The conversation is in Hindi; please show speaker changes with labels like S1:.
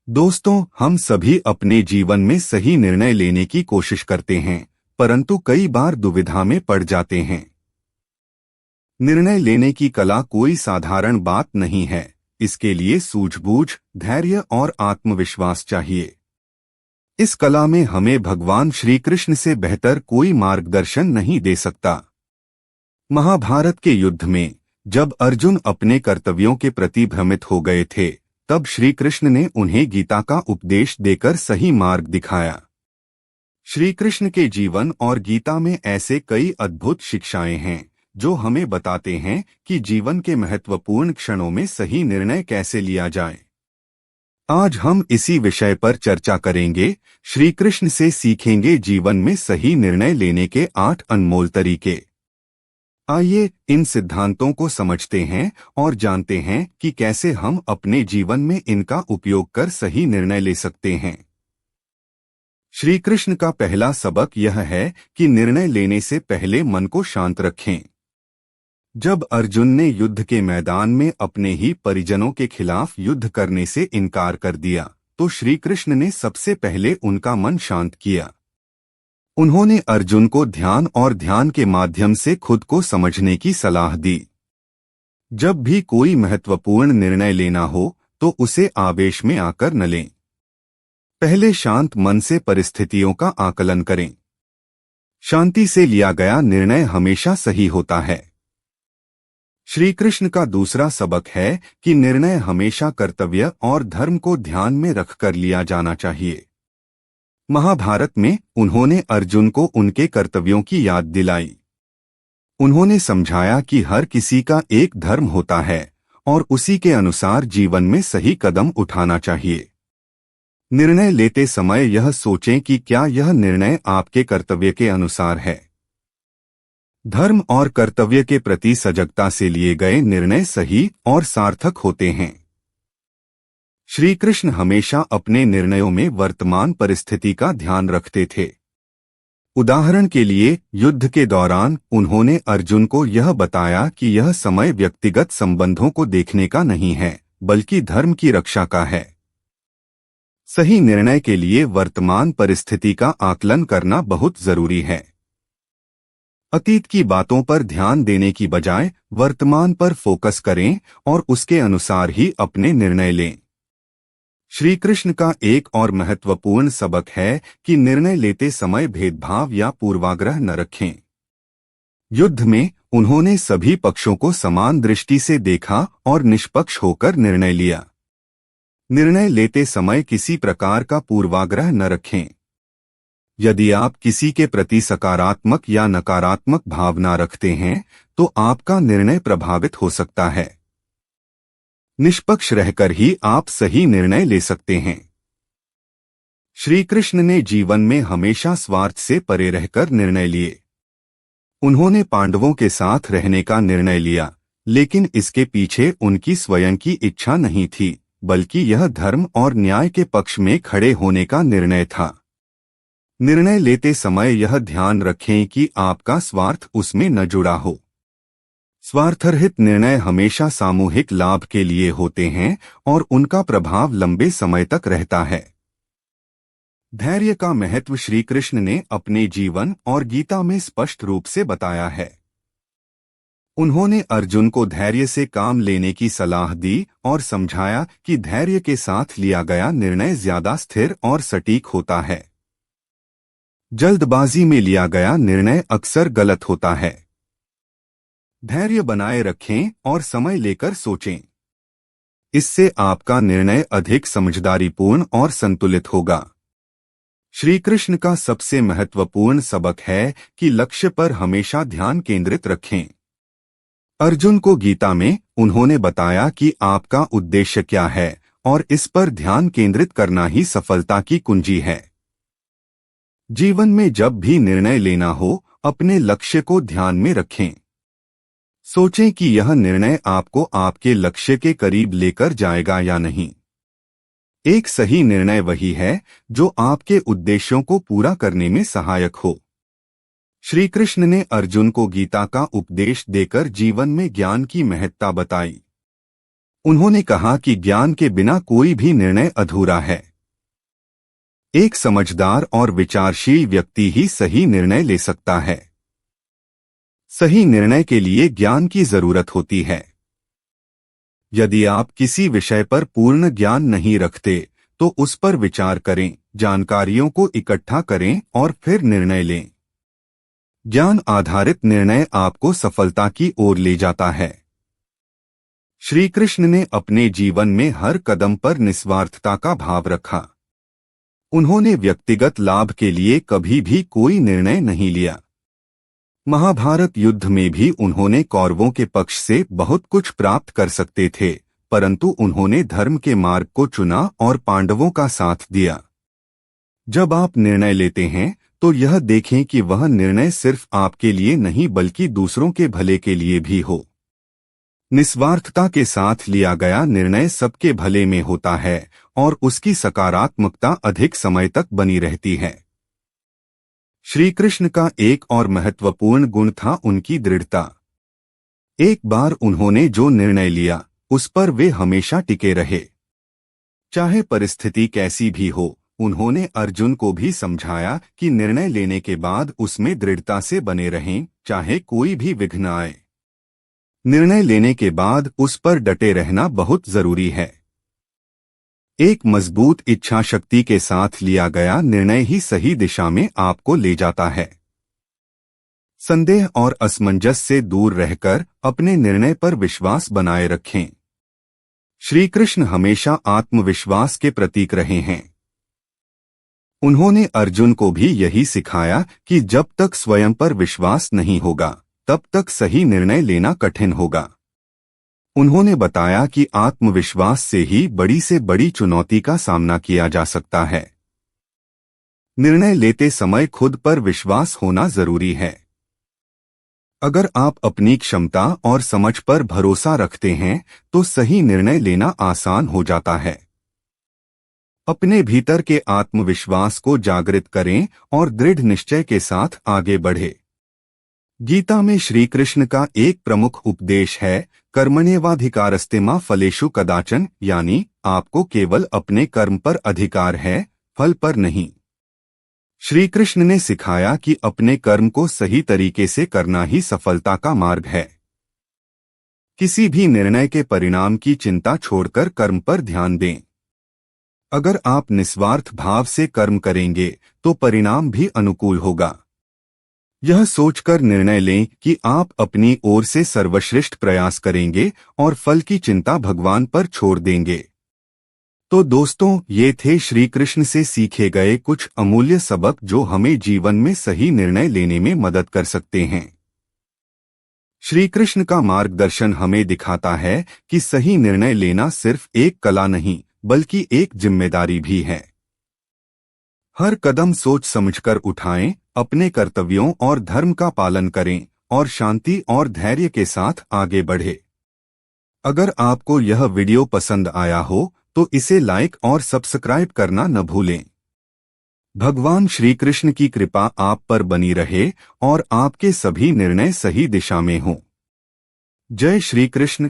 S1: दोस्तों, हम सभी अपने जीवन में सही निर्णय लेने की कोशिश करते हैं, परंतु कई बार दुविधा में पड़ जाते हैं। निर्णय लेने की कला कोई साधारण बात नहीं है। इसके लिए सूझबूझ, धैर्य और आत्मविश्वास चाहिए। इस कला में हमें भगवान श्री कृष्ण से बेहतर कोई मार्गदर्शन नहीं दे सकता। महाभारत के युद्ध में जब अर्जुन अपने कर्तव्यों के प्रति भ्रमित हो गए थे, तब श्री कृष्ण ने उन्हें गीता का उपदेश देकर सही मार्ग दिखाया। श्री कृष्ण के जीवन और गीता में ऐसे कई अद्भुत शिक्षाएं हैं जो हमें बताते हैं कि जीवन के महत्वपूर्ण क्षणों में सही निर्णय कैसे लिया जाए। आज हम इसी विषय पर चर्चा करेंगे। श्री कृष्ण से सीखेंगे जीवन में सही निर्णय लेने के 8 अनमोल तरीके। आइए इन सिद्धांतों को समझते हैं और जानते हैं कि कैसे हम अपने जीवन में इनका उपयोग कर सही निर्णय ले सकते हैं। श्री कृष्ण का पहला सबक यह है कि निर्णय लेने से पहले मन को शांत रखें। जब अर्जुन ने युद्ध के मैदान में अपने ही परिजनों के खिलाफ युद्ध करने से इनकार कर दिया, तो श्री कृष्ण ने सबसे पहले उनका मन शांत किया। उन्होंने अर्जुन को ध्यान और ध्यान के माध्यम से खुद को समझने की सलाह दी। जब भी कोई महत्वपूर्ण निर्णय लेना हो तो उसे आवेश में आकर न लें। पहले शांत मन से परिस्थितियों का आकलन करें। शांति से लिया गया निर्णय हमेशा सही होता है। श्री कृष्ण का दूसरा सबक है कि निर्णय हमेशा कर्तव्य और धर्म को ध्यान में रखकर लिया जाना चाहिए। महाभारत में उन्होंने अर्जुन को उनके कर्तव्यों की याद दिलाई। उन्होंने समझाया कि हर किसी का एक धर्म होता है और उसी के अनुसार जीवन में सही कदम उठाना चाहिए। निर्णय लेते समय यह सोचें कि क्या यह निर्णय आपके कर्तव्य के अनुसार है। धर्म और कर्तव्य के प्रति सजगता से लिए गए निर्णय सही और सार्थक होते हैं। श्री कृष्ण हमेशा अपने निर्णयों में वर्तमान परिस्थिति का ध्यान रखते थे। उदाहरण के लिए, युद्ध के दौरान उन्होंने अर्जुन को यह बताया कि यह समय व्यक्तिगत संबंधों को देखने का नहीं है, बल्कि धर्म की रक्षा का है। सही निर्णय के लिए वर्तमान परिस्थिति का आकलन करना बहुत जरूरी है। अतीत की बातों पर ध्यान देने की बजाय वर्तमान पर फोकस करें और उसके अनुसार ही अपने निर्णय लें। श्री कृष्ण का एक और महत्वपूर्ण सबक है कि निर्णय लेते समय भेदभाव या पूर्वाग्रह न रखें। युद्ध में उन्होंने सभी पक्षों को समान दृष्टि से देखा और निष्पक्ष होकर निर्णय लिया। निर्णय लेते समय किसी प्रकार का पूर्वाग्रह न रखें। यदि आप किसी के प्रति सकारात्मक या नकारात्मक भावना रखते हैं, तो आपका निर्णय प्रभावित हो सकता है। निष्पक्ष रहकर ही आप सही निर्णय ले सकते हैं। श्री कृष्ण ने जीवन में हमेशा स्वार्थ से परे रहकर निर्णय लिए। उन्होंने पांडवों के साथ रहने का निर्णय लिया, लेकिन इसके पीछे उनकी स्वयं की इच्छा नहीं थी, बल्कि यह धर्म और न्याय के पक्ष में खड़े होने का निर्णय था। निर्णय लेते समय यह ध्यान रखें कि आपका स्वार्थ उसमें न जुड़ा हो। स्वार्थरहित निर्णय हमेशा सामूहिक लाभ के लिए होते हैं और उनका प्रभाव लंबे समय तक रहता है। धैर्य का महत्व श्री कृष्ण ने अपने जीवन और गीता में स्पष्ट रूप से बताया है। उन्होंने अर्जुन को धैर्य से काम लेने की सलाह दी और समझाया कि धैर्य के साथ लिया गया निर्णय ज्यादा स्थिर और सटीक होता है। जल्दबाजी में लिया गया निर्णय अक्सर गलत होता है। धैर्य बनाए रखें और समय लेकर सोचें। इससे आपका निर्णय अधिक समझदारीपूर्ण और संतुलित होगा। श्री कृष्ण का सबसे महत्वपूर्ण सबक है कि लक्ष्य पर हमेशा ध्यान केंद्रित रखें। अर्जुन को गीता में उन्होंने बताया कि आपका उद्देश्य क्या है और इस पर ध्यान केंद्रित करना ही सफलता की कुंजी है। जीवन में जब भी निर्णय लेना हो, अपने लक्ष्य को ध्यान में रखें। सोचें कि यह निर्णय आपको आपके लक्ष्य के करीब लेकर जाएगा या नहीं। एक सही निर्णय वही है जो आपके उद्देश्यों को पूरा करने में सहायक हो। श्री कृष्ण ने अर्जुन को गीता का उपदेश देकर जीवन में ज्ञान की महत्ता बताई। उन्होंने कहा कि ज्ञान के बिना कोई भी निर्णय अधूरा है। एक समझदार और विचारशील व्यक्ति ही सही निर्णय ले सकता है। सही निर्णय के लिए ज्ञान की जरूरत होती है। यदि आप किसी विषय पर पूर्ण ज्ञान नहीं रखते तो उस पर विचार करें, जानकारियों को इकट्ठा करें और फिर निर्णय लें। ज्ञान आधारित निर्णय आपको सफलता की ओर ले जाता है। श्री कृष्ण ने अपने जीवन में हर कदम पर निस्वार्थता का भाव रखा। उन्होंने व्यक्तिगत लाभ के लिए कभी भी कोई निर्णय नहीं लिया। महाभारत युद्ध में भी उन्होंने कौरवों के पक्ष से बहुत कुछ प्राप्त कर सकते थे, परंतु उन्होंने धर्म के मार्ग को चुना और पांडवों का साथ दिया। जब आप निर्णय लेते हैं तो यह देखें कि वह निर्णय सिर्फ आपके लिए नहीं बल्कि दूसरों के भले के लिए भी हो। निस्वार्थता के साथ लिया गया निर्णय सबके भले में होता है और उसकी सकारात्मकता अधिक समय तक बनी रहती है। श्री कृष्ण का एक और महत्वपूर्ण गुण था उनकी दृढ़ता। एक बार उन्होंने जो निर्णय लिया उस पर वे हमेशा टिके रहे। चाहे परिस्थिति कैसी भी हो, उन्होंने अर्जुन को भी समझाया कि निर्णय लेने के बाद उसमें दृढ़ता से बने रहें, चाहे कोई भी विघ्न आए। निर्णय लेने के बाद उस पर डटे रहना बहुत जरूरी है। एक मजबूत इच्छा शक्ति के साथ लिया गया निर्णय ही सही दिशा में आपको ले जाता है। संदेह और असमंजस से दूर रहकर अपने निर्णय पर विश्वास बनाए रखें। श्री कृष्ण हमेशा आत्मविश्वास के प्रतीक रहे हैं। उन्होंने अर्जुन को भी यही सिखाया कि जब तक स्वयं पर विश्वास नहीं होगा तब तक सही निर्णय लेना कठिन होगा। उन्होंने बताया कि आत्मविश्वास से ही बड़ी से बड़ी चुनौती का सामना किया जा सकता है। निर्णय लेते समय खुद पर विश्वास होना जरूरी है। अगर आप अपनी क्षमता और समझ पर भरोसा रखते हैं तो सही निर्णय लेना आसान हो जाता है। अपने भीतर के आत्मविश्वास को जागृत करें और दृढ़ निश्चय के साथ आगे बढ़े। गीता में श्री कृष्ण का एक प्रमुख उपदेश है, कर्मण्येवाधिकारस्ते मा फलेषु कदाचन, यानी आपको केवल अपने कर्म पर अधिकार है, फल पर नहीं। श्री कृष्ण ने सिखाया कि अपने कर्म को सही तरीके से करना ही सफलता का मार्ग है। किसी भी निर्णय के परिणाम की चिंता छोड़कर कर्म पर ध्यान दें। अगर आप निस्वार्थ भाव से कर्म करेंगे तो परिणाम भी अनुकूल होगा। यह सोचकर निर्णय लें कि आप अपनी ओर से सर्वश्रेष्ठ प्रयास करेंगे और फल की चिंता भगवान पर छोड़ देंगे। तो दोस्तों, ये थे श्री कृष्ण से सीखे गए कुछ अमूल्य सबक जो हमें जीवन में सही निर्णय लेने में मदद कर सकते हैं। श्री कृष्ण का मार्गदर्शन हमें दिखाता है कि सही निर्णय लेना सिर्फ एक कला नहीं बल्कि एक जिम्मेदारी भी है। हर कदम सोच समझकर उठाएं, अपने कर्तव्यों और धर्म का पालन करें और शांति और धैर्य के साथ आगे बढ़े। अगर आपको यह वीडियो पसंद आया हो तो इसे लाइक और सब्सक्राइब करना न भूलें। भगवान श्री कृष्ण की कृपा आप पर बनी रहे और आपके सभी निर्णय सही दिशा में हों। जय श्री कृष्ण।